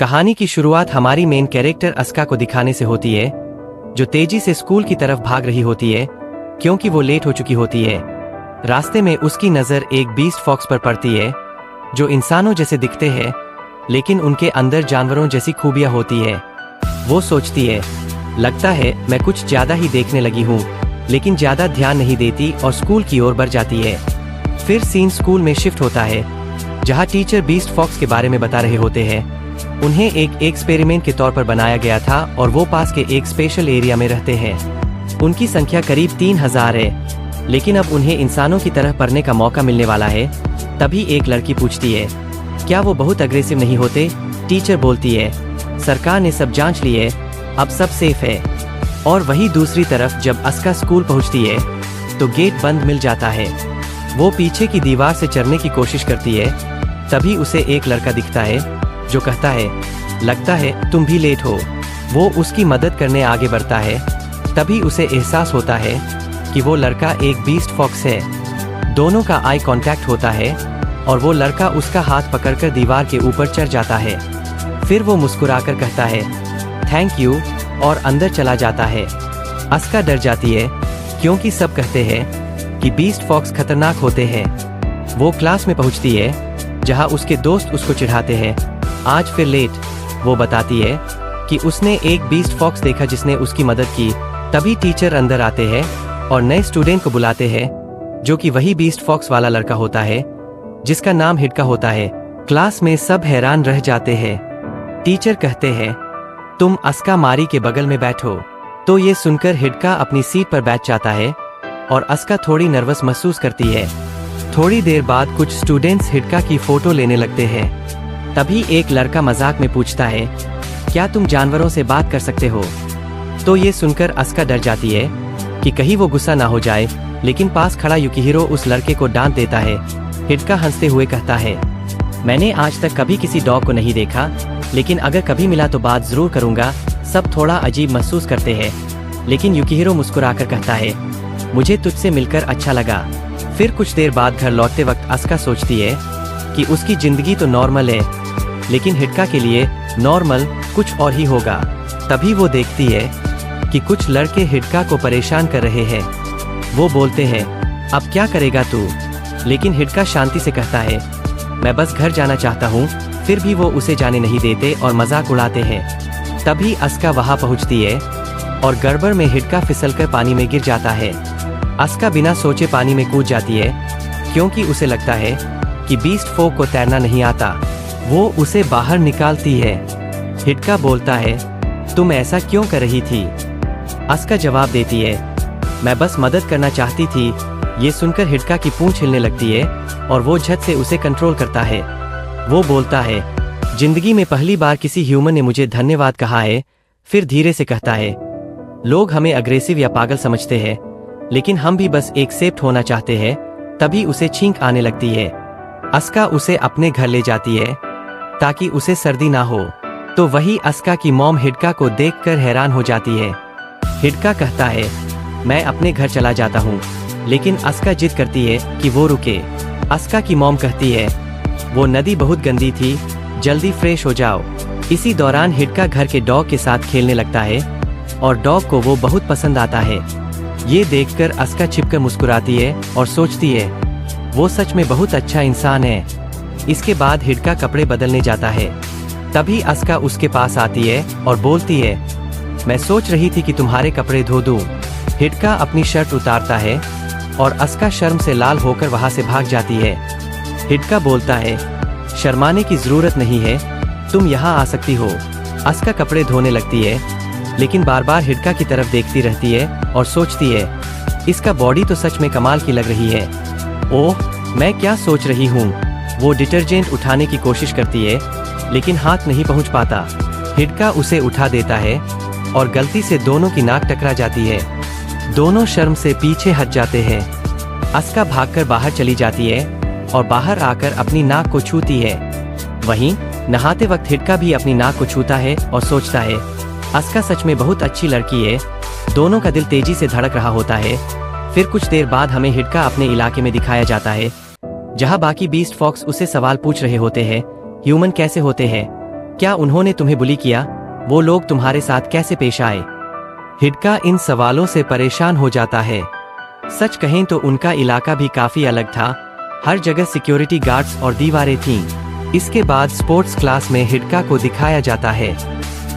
कहानी की शुरुआत हमारी मेन कैरेक्टर अस्का को दिखाने से होती है, जो तेजी से स्कूल की तरफ भाग रही होती है क्योंकि वो लेट हो चुकी होती है। रास्ते में उसकी नज़र एक बीस्ट फॉक्स पर पड़ती है, जो इंसानों जैसे दिखते हैं लेकिन उनके अंदर जानवरों जैसी खूबियां होती है। वो सोचती है, लगता है मैं कुछ ज़्यादा ही देखने लगी हूँ, लेकिन ज़्यादा ध्यान नहीं देती और स्कूल की ओर बढ़ जाती है। फिर सीन स्कूल में शिफ्ट होता है, जहाँ टीचर बीस्ट फॉक्स के बारे में बता रहे होते हैं। उन्हें एक एक्सपेरिमेंट के तौर पर बनाया गया था और वो पास के एक स्पेशल एरिया में रहते हैं। उनकी संख्या करीब 3000 है, लेकिन अब उन्हें इंसानों की तरह पढ़ने का मौका मिलने वाला है। तभी एक लड़की पूछती है, क्या वो बहुत अग्रेसिव नहीं होते? टीचर बोलती है, सरकार ने सब जांच ली है, अब सब सेफ है। और वही दूसरी तरफ जब अस्का स्कूल पहुंचती है तो गेट बंद मिल जाता है। वो पीछे की दीवार से चढ़ने की कोशिश करती है। तभी उसे एक लड़का दिखता है जो कहता है, लगता है तुम भी लेट हो। वो उसकी मदद करने आगे बढ़ता है। तभी उसे एहसास होता है कि वो लड़का एक बीस्ट फॉक्स है। दोनों का आई कांटेक्ट होता है और वो लड़का उसका हाथ पकड़कर दीवार के ऊपर चढ़ जाता है। फिर वो मुस्कुराकर कहता है, थैंक यू, और अंदर चला जाता है। अस्का डर जाती है क्योंकि सब कहते हैं कि बीस्ट फॉक्स खतरनाक होते हैं। वो क्लास में पहुंचती है, जहां उसके दोस्त उसको चिढ़ाते हैं, आज फिर लेट। वो बताती है कि उसने एक बीस्ट फॉक्स देखा जिसने उसकी मदद की। तभी टीचर अंदर आते हैं और नए स्टूडेंट को बुलाते हैं, जो कि वही बीस्ट फॉक्स वाला लड़का होता है जिसका नाम हिडका होता है। क्लास में सब हैरान रह जाते हैं। टीचर कहते हैं, तुम अस्का मारी के बगल में बैठो। तो ये सुनकर हिडका अपनी सीट पर बैठ जाता है और अस्का थोड़ी नर्वस महसूस करती है। थोड़ी देर बाद कुछ स्टूडेंट्स हिडका की फोटो लेने लगते हैं। तभी एक लड़का मजाक में पूछता है, क्या तुम जानवरों से बात कर सकते हो? तो ये सुनकर अस्का डर जाती है कि कहीं वो गुस्सा ना हो जाए, लेकिन पास खड़ा युकिहिरो उस लड़के को डांट देता है। हिडका हंसते हुए कहता है, मैंने आज तक कभी किसी डॉग को नहीं देखा, लेकिन अगर कभी मिला तो बात जरूर करूंगा। सब थोड़ा अजीब महसूस करते हैं, लेकिन युकिहिरो मुस्कुराकर कहता है, मुझे तुझसे मिलकर अच्छा लगा। फिर कुछ देर बाद घर लौटते वक्त अस्का सोचती है कि उसकी जिंदगी तो नॉर्मल है, लेकिन हिडका के लिए नॉर्मल कुछ और ही होगा। तभी वो देखती है कि कुछ लड़के हिडका को परेशान कर रहे हैं। वो बोलते हैं, अब क्या करेगा तू? लेकिन हिडका शांति से कहता है, मैं बस घर जाना चाहता हूँ। फिर भी वो उसे जाने नहीं देते और मजाक उड़ाते हैं। तभी अस्का वहां पहुंचती है और गड़बड़ में हिडका फिसलकर पानी में गिर जाता है। अस्का बिना सोचे पानी में कूद जाती है क्योंकि उसे लगता है कि बीस्ट फॉक्स को तैरना नहीं आता। वो उसे बाहर निकालती है। हिडका बोलता है, तुम ऐसा क्यों कर रही थी? अस्का जवाब देती है, मैं बस मदद करना चाहती थी। ये सुनकर हिडका की पूंछ हिलने लगती है और वो झट से उसे कंट्रोल करता है। वो बोलता है, जिंदगी में पहली बार किसी ह्यूमन ने मुझे धन्यवाद कहा है। फिर धीरे से कहता है, लोग हमें अग्रेसिव या पागल समझते हैं, लेकिन हम भी बस एक्सेप्ट होना चाहते हैं। तभी उसे छींक आने लगती है। अस्का उसे अपने घर ले जाती है ताकि उसे सर्दी ना हो। तो वही अस्का की मॉम हिडका को देखकर हैरान हो जाती है। हिडका कहता है, मैं अपने घर चला जाता हूँ, लेकिन अस्का जिद करती है कि वो रुके। अस्का की मॉम कहती है, वो नदी बहुत गंदी थी, जल्दी फ्रेश हो जाओ। इसी दौरान हिडका घर के डॉग के साथ खेलने लगता है और डॉग को वो बहुत पसंद आता है। ये देखकर अस्का छिपकर मुस्कुराती है और सोचती है, वो सच में बहुत अच्छा इंसान है। इसके बाद हिडका कपड़े बदलने जाता है। तभी अस्का उसके पास आती है और बोलती है, मैं सोच रही थी कि तुम्हारे कपड़े धो दूं। हिडका अपनी शर्ट उतारता है और अस्का शर्म से लाल होकर वहां से भाग जाती है। हिडका बोलता है, शर्माने की जरूरत नहीं है, तुम यहाँ आ सकती हो। अस्का कपड़े धोने लगती है, लेकिन बार बार हिडका की तरफ देखती रहती है और सोचती है, इसका बॉडी तो सच में कमाल की लग रही है। ओह, मैं क्या सोच रही हूँ। वो डिटर्जेंट उठाने की कोशिश करती है, लेकिन हाथ नहीं पहुँच पाता। हिडका उसे उठा देता है और गलती से दोनों की नाक टकरा जाती है। दोनों शर्म से पीछे हट जाते हैं। अस्का भागकर बाहर चली जाती है और बाहर आकर अपनी नाक को छूती है। वहीं नहाते वक्त हिडका भी अपनी नाक को छूता है और सोचता है, अस्का सच में बहुत अच्छी लड़की है। दोनों का दिल तेजी से धड़क रहा होता है। फिर कुछ देर बाद हमें हिडका अपने इलाके में दिखाया जाता है, जहां बाकी बीस्ट फॉक्स उससे सवाल पूछ रहे होते हैं, ह्यूमन कैसे होते हैं, क्या उन्होंने तुम्हें बुली किया? वो लोग तुम्हारे साथ कैसे पेश आए? हिडका इन सवालों से परेशान हो जाता है। सच कहें तो उनका इलाका भी काफी अलग था। हर जगह सिक्योरिटी गार्ड्स और दीवारें थीं। इसके बाद स्पोर्ट्स क्लास में हिडका को दिखाया जाता है।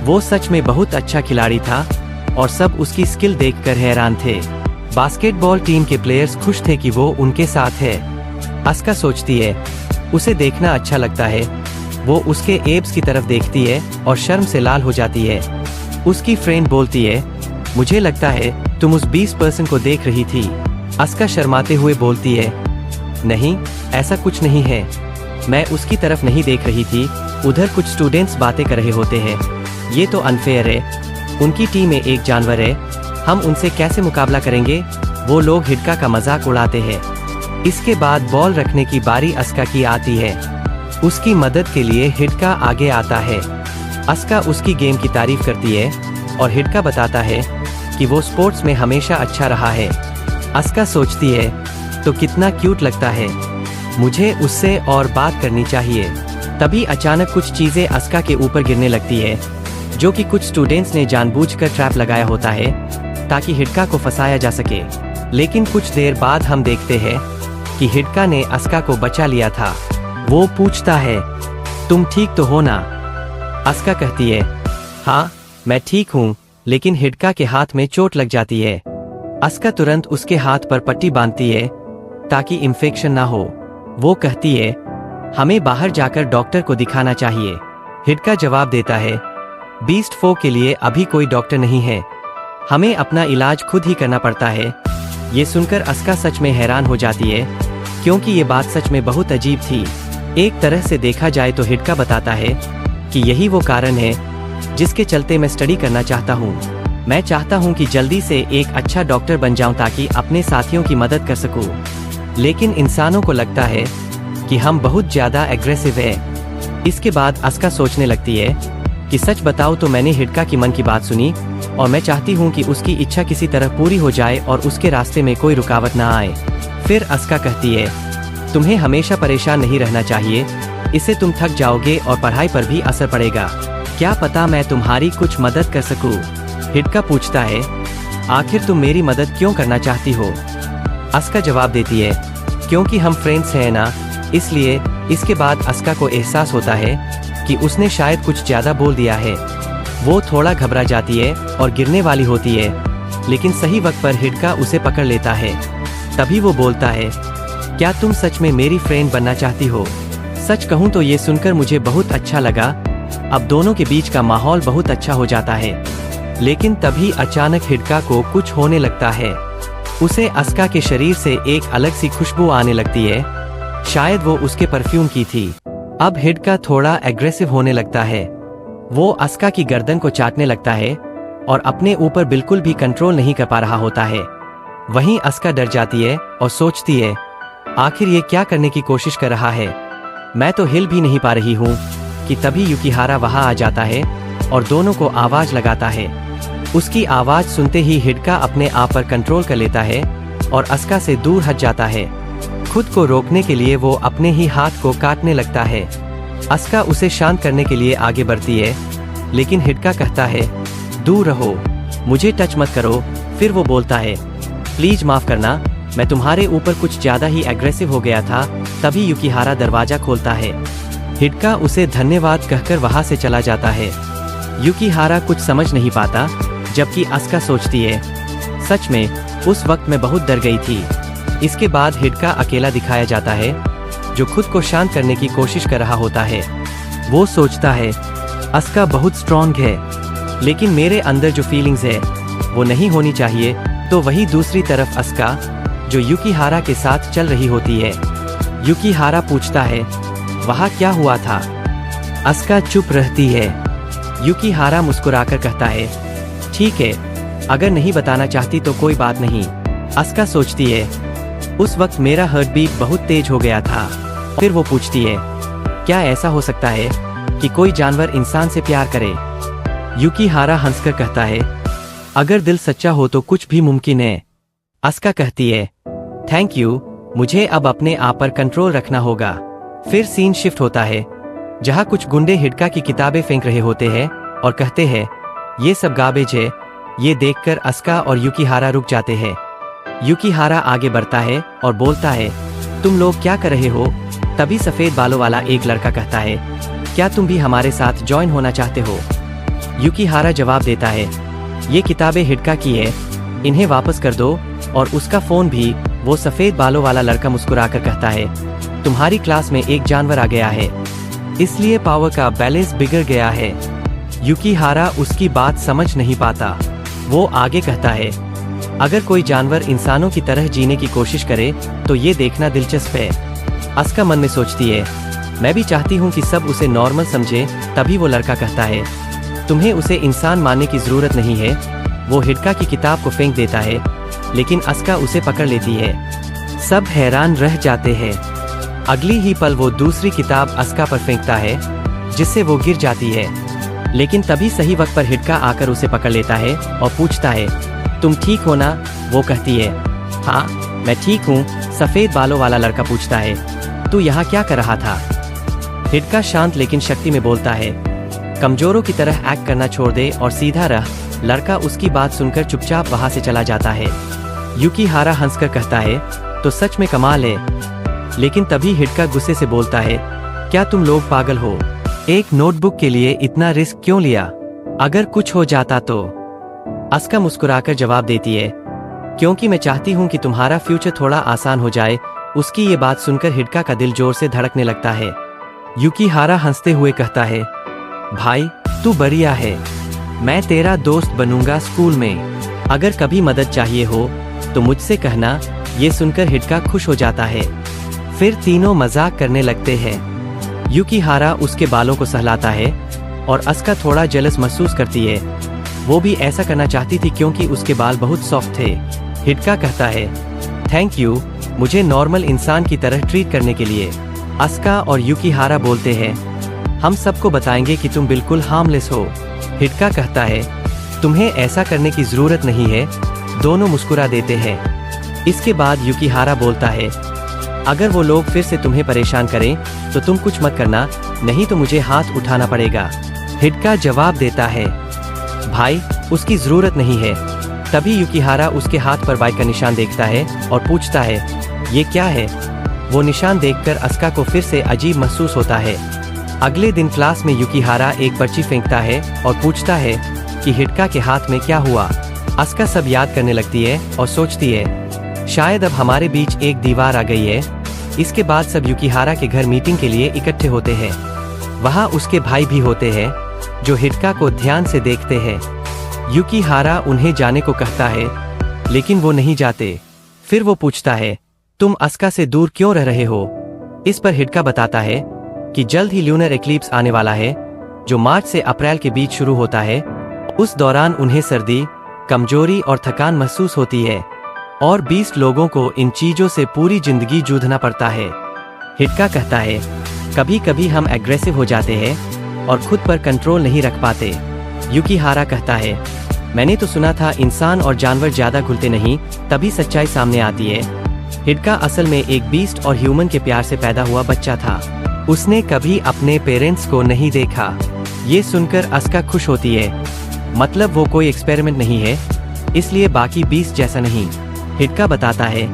वो सच में बहुत अच्छा खिलाड़ी था और सब उसकी स्किल देखकर हैरान थे। बास्केटबॉल टीम के प्लेयर्स खुश थे कि वो उनके साथ है। अस्का सोचती है उसे देखना अच्छा लगता है। वो उसके एब्स की तरफ देखती है और शर्म से लाल हो जाती है। उसकी फ्रेंड बोलती है, मुझे लगता है तुम उस 20% को देख रही थी। अस्का शर्माते हुए बोलती है, नहीं, ऐसा कुछ नहीं है। मैं उसकी तरफ नहीं देख रही थी। उधर कुछ स्टूडेंट्स बातें कर रहे होते हैं। ये तो अनफेयर है। उनकी टीम में एक जानवर है। हम उनसे कैसे मुकाबला करेंगे? वो लोग हिडका का मजाक उड़ाते हैं। इसके बाद बॉल रखने की बारी अस्का की आती है। उसकी मदद के लिए हिडका आगे आता है। अस्का उसकी गेम की तारीफ करती है और हिडका बताता है कि वो स्पोर्ट्स में हमेशा अच्छा रहा है। अस्का सोचती है, तो कितना क्यूट लगता है, मुझे उससे और बात करनी चाहिए। तभी अचानक कुछ चीजें अस्का के ऊपर गिरने लगती है, जो कि कुछ स्टूडेंट्स ने जानबूझकर ट्रैप लगाया होता है ताकि हिडका को फंसाया जा सके। लेकिन कुछ देर बाद हम देखते हैं कि हिडका ने अस्का को बचा लिया था। वो पूछता है, तुम ठीक तो हो ना? अस्का कहती है, हाँ, मैं ठीक हूँ। लेकिन हिडका के हाथ में चोट लग जाती है। अस्का तुरंत उसके हाथ पर पट्टी बांधती है ताकि इन्फेक्शन ना हो। वो कहती है, हमें बाहर जाकर डॉक्टर को दिखाना चाहिए। हिडका जवाब देता है, बीस्ट फोक के लिए अभी कोई डॉक्टर नहीं है। हमें अपना इलाज खुद ही करना पड़ता है। ये सुनकर अस्का सच में हैरान हो जाती है, क्योंकि ये बात सच में बहुत अजीब थी। एक तरह से देखा जाए तो हिडका बताता है कि यही वो कारण है जिसके चलते मैं स्टडी करना चाहता हूँ। मैं चाहता हूँ कि जल्दी से एक अच्छा डॉक्टर बन जाऊँ ताकि अपने साथियों की मदद कर सकूँ। लेकिन इंसानों को लगता है कि हम बहुत ज्यादा एग्रेसिव हैं। इसके बाद अस्का सोचने लगती है कि सच बताओ तो मैंने हिडका की मन की बात सुनी और मैं चाहती हूँ कि उसकी इच्छा किसी तरह पूरी हो जाए और उसके रास्ते में कोई रुकावट ना आए। फिर अस्का कहती है, तुम्हें हमेशा परेशान नहीं रहना चाहिए, इससे तुम थक जाओगे और पढ़ाई पर भी असर पड़ेगा। क्या पता मैं तुम्हारी कुछ मदद कर सकूं? हिडका पूछता है, आखिर तुम मेरी मदद क्यों करना चाहती हो? अस्का जवाब देती है, क्योंकि हम फ्रेंड्स हैं ना, इसलिए। इसके बाद अस्का को एहसास होता है कि उसने शायद कुछ ज्यादा बोल दिया है। वो थोड़ा घबरा जाती है और गिरने वाली होती है, लेकिन सही वक्त पर हिडका उसे पकड़ लेता है। तभी वो बोलता है, क्या तुम सच में मेरी फ्रेंड बनना चाहती हो? सच कहूँ तो ये सुनकर मुझे बहुत अच्छा लगा। अब दोनों के बीच का माहौल बहुत अच्छा हो जाता है। लेकिन तभी अचानक हिडका को कुछ होने लगता है। उसे अस्का के शरीर से एक अलग सी खुशबू आने लगती है। शायद वो उसके परफ्यूम की थी। अब हिडका थोड़ा एग्रेसिव होने लगता है। वो अस्का की गर्दन को चाटने लगता है और अपने ऊपर बिल्कुल भी कंट्रोल नहीं कर पा रहा होता है। वहीं अस्का डर जाती है और सोचती है, आखिर ये क्या करने की कोशिश कर रहा है? मैं तो हिल भी नहीं पा रही हूँ। कि तभी युकिहारा वहां आ जाता है और दोनों को आवाज लगाता है। उसकी आवाज सुनते ही हिडका अपने आप पर कंट्रोल कर लेता है और अस्का से दूर हट जाता है। खुद को रोकने के लिए वो अपने ही हाथ को काटने लगता है। अस्का उसे शांत करने के लिए आगे बढ़ती है, लेकिन हिडका कहता है, दूर रहो, मुझे टच मत करो। फिर वो बोलता है, प्लीज माफ करना, मैं तुम्हारे ऊपर कुछ ज्यादा ही एग्रेसिव हो गया था। तभी युकिहारा दरवाजा खोलता है। हिडका उसे धन्यवाद कहकर वहां से चला जाता है। युकिहारा कुछ समझ नहीं पाता, जबकि अस्का सोचती है, सच में उस वक्त मैं बहुत डर गई थी। इसके बाद हिडका अकेला दिखाया जाता है, जो खुद को शांत करने की कोशिश कर रहा होता है। वो सोचता है, अस्का बहुत स्ट्रॉन्ग है, लेकिन मेरे अंदर जो फीलिंग्स है वो नहीं होनी चाहिए। तो वही दूसरी तरफ अस्का, जो युकिहारा के साथ चल रही होती है। युकिहारा पूछता है, वहाँ क्या हुआ था? अस्का चुप रहती है। युकिहारा मुस्कुराकर कहता है, ठीक है, अगर नहीं बताना चाहती तो कोई बात नहीं। अस्का सोचती है, उस वक्त मेरा हार्ट बीट बहुत तेज हो गया था। फिर वो पूछती है, क्या ऐसा हो सकता है कि कोई जानवर इंसान से प्यार करे? युकिहारा हंसकर कहता है, अगर दिल सच्चा हो तो कुछ भी मुमकिन है। अस्का कहती है, थैंक यू, मुझे अब अपने आप पर कंट्रोल रखना होगा। फिर सीन शिफ्ट होता है, जहाँ कुछ गुंडे हिडका की किताबें फेंक रहे होते हैं और कहते हैं ये सब गार्बेज है। ये देखकर अस्का और युकिहारा रुक जाते हैं। युकिहारा आगे बढ़ता है और बोलता है तुम लोग क्या कर रहे हो? तभी सफेद बालों वाला एक लड़का कहता है क्या तुम भी हमारे साथ ज्वाइन होना चाहते हो? युकिहारा जवाब देता है ये किताबें हिडका की है, इन्हें वापस कर दो। और उसका फोन भी। वो सफेद बालों वाला लड़का मुस्कुराकर कहता है तुम्हारी क्लास में एक जानवर आ गया है, इसलिए पावर का बैलेंस बिगड़ गया है। युकिहारा उसकी बात समझ नहीं पाता। वो आगे कहता है अगर कोई जानवर इंसानों की तरह जीने की कोशिश करे तो ये देखना दिलचस्प है। अस्का मन में सोचती है मैं भी चाहती हूँ कि सब उसे नॉर्मल समझे। तभी वो लड़का कहता है तुम्हें उसे इंसान मानने की जरूरत नहीं है। वो हिडका की किताब को फेंक देता है, लेकिन अस्का उसे पकड़ लेती है। सब हैरान रह जाते हैं। अगली ही पल वो दूसरी किताब अस्का पर फेंकता है, जिससे वो गिर जाती है। लेकिन तभी सही वक्त पर हिडका आकर उसे पकड़ लेता है और पूछता है तुम ठीक हो ना? वो कहती है हाँ मैं ठीक हूँ। सफेद बालों वाला लड़का पूछता है तू यहाँ क्या कर रहा था? हिडका शांत लेकिन शक्ति में बोलता है कमजोरों की तरह एक्ट करना छोड़ दे और सीधा रह। लड़का उसकी बात सुनकर चुपचाप वहां से चला जाता है। युकिहारा हंसकर कहता है तो सच में कमाल है। लेकिन तभी हिडका गुस्से से बोलता है क्या तुम लोग पागल हो? एक नोटबुक के लिए इतना रिस्क क्यों लिया? अगर कुछ हो जाता तो? अस्का मुस्कुराकर जवाब देती है क्योंकि मैं चाहती हूँ कि तुम्हारा फ्यूचर थोड़ा आसान हो जाए। उसकी ये बात सुनकर हिडका का दिल जोर से धड़कने लगता है। युकिहारा हंसते हुए कहता है भाई तू बढ़िया है, मैं तेरा दोस्त बनूंगा स्कूल में। अगर कभी मदद चाहिए हो तो मुझसे कहना। ये सुनकर हिडका खुश हो जाता है। फिर तीनों मजाक करने लगते हैं। युकिहारा उसके बालों को सहलाता है और अस्का थोड़ा जेलस महसूस करती है। वो भी ऐसा करना चाहती थी क्योंकि उसके बाल बहुत सॉफ्ट थे। हिडका कहता है थैंक यू मुझे नॉर्मल इंसान की तरह ट्रीट करने के लिए। अस्का और युकिहारा बोलते हैं हम सबको बताएंगे कि तुम बिल्कुल हार्मलेस हो। हिडका कहता है तुम्हें ऐसा करने की जरूरत नहीं है। दोनों मुस्कुरा देते हैं। इसके बाद युकिहारा बोलता है अगर वो लोग फिर से तुम्हें परेशान करें तो तुम कुछ मत करना, नहीं तो मुझे हाथ उठाना पड़ेगा। हिडका जवाब देता है भाई उसकी जरूरत नहीं है। तभी युकिहारा उसके हाथ पर बाइक का निशान देखता है और पूछता है ये क्या है? वो निशान देखकर अस्का को फिर से अजीब महसूस होता है। अगले दिन क्लास में युकिहारा एक पर्ची फेंकता है और पूछता है कि हिडका के हाथ में क्या हुआ। अस्का सब याद करने लगती है और सोचती है शायद अब हमारे बीच एक दीवार आ गई है। इसके बाद सब युकिहारा के घर मीटिंग के लिए इकट्ठे होते हैं। वहाँ उसके भाई भी होते हैं जो हिडका को ध्यान से देखते हैं। युकिहारा उन्हें जाने को कहता है लेकिन वो नहीं जाते। फिर वो पूछता है तुम अस्का से दूर क्यों रह रहे हो? इस पर हिडका बताता है कि जल्द ही ल्यूनर एक्लिप्स आने वाला है जो मार्च से अप्रैल के बीच शुरू होता है। उस दौरान उन्हें सर्दी, कमजोरी और थकान महसूस होती है और 20 लोगों को इन चीजों से पूरी जिंदगी जूझना पड़ता है। हिडका कहता है कभी कभी हम एग्रेसिव हो जाते हैं और खुद पर कंट्रोल नहीं रख पाते। युकिहारा कहता है मैंने तो सुना था इंसान और जानवर ज्यादा घुलते नहीं। तभी सच्चाई सामने आती है। हिडका असल में एक बीस्ट और ह्यूमन के प्यार से पैदा हुआ बच्चा था। उसने कभी अपने पेरेंट्स को नहीं देखा। ये सुनकर अस्का खुश होती है, मतलब वो कोई एक्सपेरिमेंट नहीं है, इसलिए बाकी 20 जैसा नहीं। हिडका बताता है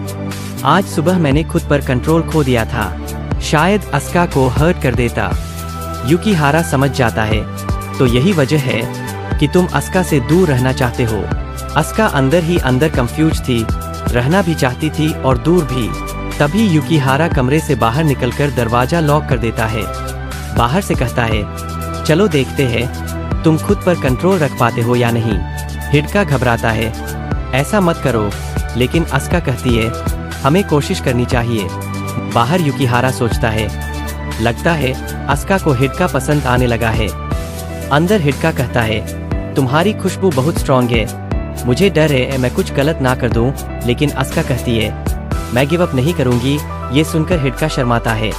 आज सुबह मैंने खुद पर कंट्रोल खो दिया था, शायद अस्का को हर्ट कर देता। युकिहारा समझ जाता है तो यही वजह है कि तुम अस्का से दूर रहना चाहते हो। अस्का अंदर ही अंदर कंफ्यूज थी, रहना भी चाहती थी और दूर भी। तभी युकिहारा कमरे से बाहर निकलकर दरवाजा लॉक कर देता है। बाहर से कहता है चलो देखते हैं तुम खुद पर कंट्रोल रख पाते हो या नहीं। हिडका घबराता है ऐसा मत करो, लेकिन अस्का कहती है हमें कोशिश करनी चाहिए। बाहर युकिहारा सोचता है लगता है अस्का को हिडका पसंद आने लगा है। अंदर हिडका कहता है तुम्हारी खुशबू बहुत स्ट्रॉन्ग है, मुझे डर है मैं कुछ गलत ना कर दूं। लेकिन अस्का कहती है मैं गिव अप नहीं करूंगी। ये सुनकर हिडका शर्माता है।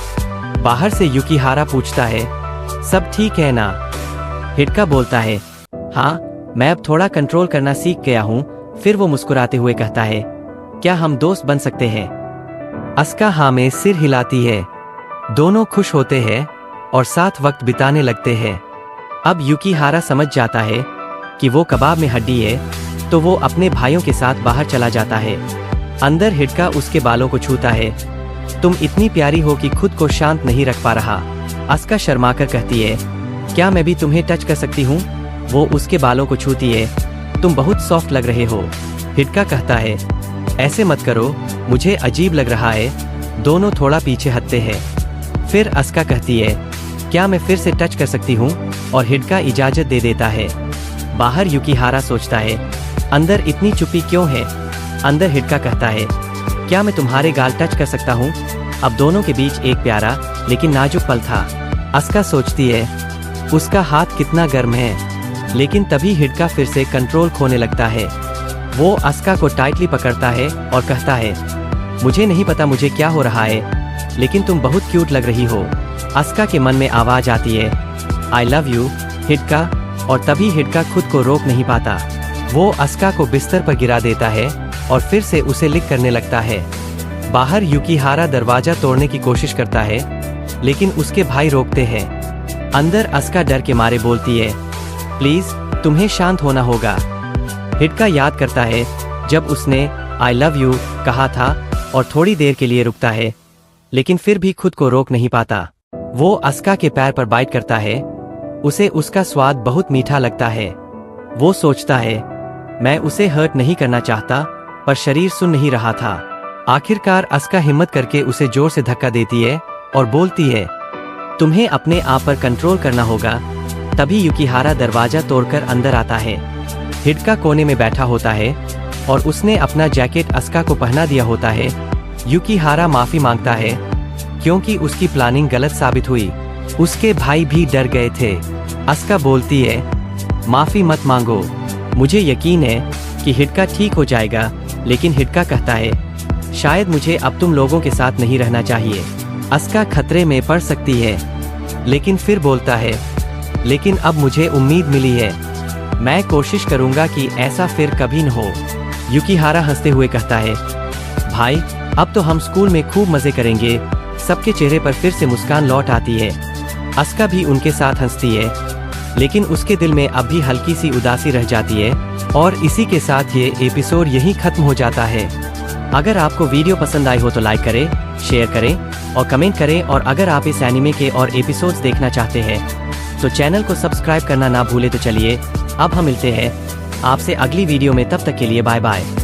बाहर से युकिहारा पूछता है सब ठीक है ना? हिडका बोलता है हाँ मैं अब थोड़ा कंट्रोल करना सीख गया हूँ। फिर वो मुस्कुराते हुए कहता है क्या हम दोस्त बन सकते हैं? अस्का हाँ में सिर हिलाती है। दोनों खुश होते हैं। और साथ वक्त बिताने लगते हैं। अब युकिहारा समझ जाता है कि वो कबाब में हड्डी है, तो वो अपने भाइयों के साथ बाहर चला जाता है। अंदर हिडका उसके बालों को छूता है। तुम इतनी प्यारी हो कि खुद को शांत नहीं रख पा रहा। अस्का शर्माकर कहती है, क्या मैं भी तुम्हें टच कर सकती हूँ? वो उसके बालों को छूती है। तुम बहुत सॉफ्ट लग रहे हो। हिडका कहता है, ऐसे मत करो, मुझे अजीब लग रहा है। दोनों थोड़ा पीछे हटते हैं। फिर अस्का कहती है, क्या मैं फिर से टच कर सकती हूँ? और हिडका इजाजत दे देता है। बाहर युकिहारा सोचता है, अंदर इतनी चुप्पी क्यों है? अंदर हिडका कहता है, क्या मैं तुम्हारे गाल टच कर सकता हूँ? अब दोनों के बीच एक प्यारा लेकिन नाजुक पल था। अस्का सोचती है, उसका हाथ कितना गर्म है। लेकिन तभी हिडका फिर से कंट्रोल खोने लगता है। वो अस्का को टाइटली पकड़ता है और कहता है, मुझे नहीं पता मुझे क्या हो रहा है, लेकिन तुम बहुत क्यूट लग रही हो। अस्का के मन में आवाज आती है, आई लव यू हिडका। और तभी हिडका खुद को रोक नहीं पाता। वो अस्का को बिस्तर पर गिरा देता है और फिर से उसे लिक करने लगता है। बाहर युकिहारा दरवाजा तोड़ने की कोशिश करता है, लेकिन उसके भाई रोकते हैं। अंदर अस्का डर के मारे बोलती है, प्लीज तुम्हें शांत होना होगा। हिडका याद करता है जब उसने आई लव यू कहा था और थोड़ी देर के लिए रुकता है, लेकिन फिर भी खुद को रोक नहीं पाता। वो अस्का के पैर पर बाइट करता है। उसे उसका स्वाद बहुत मीठा लगता है। वो सोचता है, मैं उसे हर्ट नहीं करना चाहता, पर शरीर सुन नहीं रहा था। आखिरकार अस्का हिम्मत करके उसे जोर से धक्का देती है और बोलती है, तुम्हें अपने आप पर कंट्रोल करना होगा। तभी युकिहारा दरवाजा तोड़कर अंदर आता है। हिडका कोने में बैठा होता है और उसने अपना जैकेट अस्का को पहना दिया होता है। युकिहारा माफी मांगता है क्योंकि उसकी प्लानिंग गलत साबित हुई। उसके भाई भी डर गए थे। अस्का बोलती है, माफी मत मांगो, मुझे यकीन है कि हिडका ठीक हो जाएगा। लेकिन हिडका कहता है, शायद मुझे अब तुम लोगों के साथ नहीं रहना चाहिए। अस्का खतरे में पड़ सकती है, लेकिन फिर बोलता है, लेकिन अब मुझे उम्मीद मिली है। मैं कोशिश करूंगा कि ऐसा फिर कभी न हो। युकिहारा हंसते हुए कहता है, भाई अब तो हम स्कूल में खूब मजे करेंगे। सबके चेहरे पर फिर से मुस्कान लौट आती है। अस्का भी उनके साथ हंसती है, लेकिन उसके दिल में अब भी हल्की सी उदासी रह जाती है। और इसी के साथ ये एपिसोड यहीं खत्म हो जाता है। अगर आपको वीडियो पसंद आई हो तो लाइक करें, शेयर करें और कमेंट करें। और अगर आप इस एनिमे के और एपिसोड्स देखना चाहते हैं तो चैनल को सब्सक्राइब करना ना भूले। तो चलिए अब हम मिलते हैं आपसे अगली वीडियो में, तब तक के लिए बाय बाय।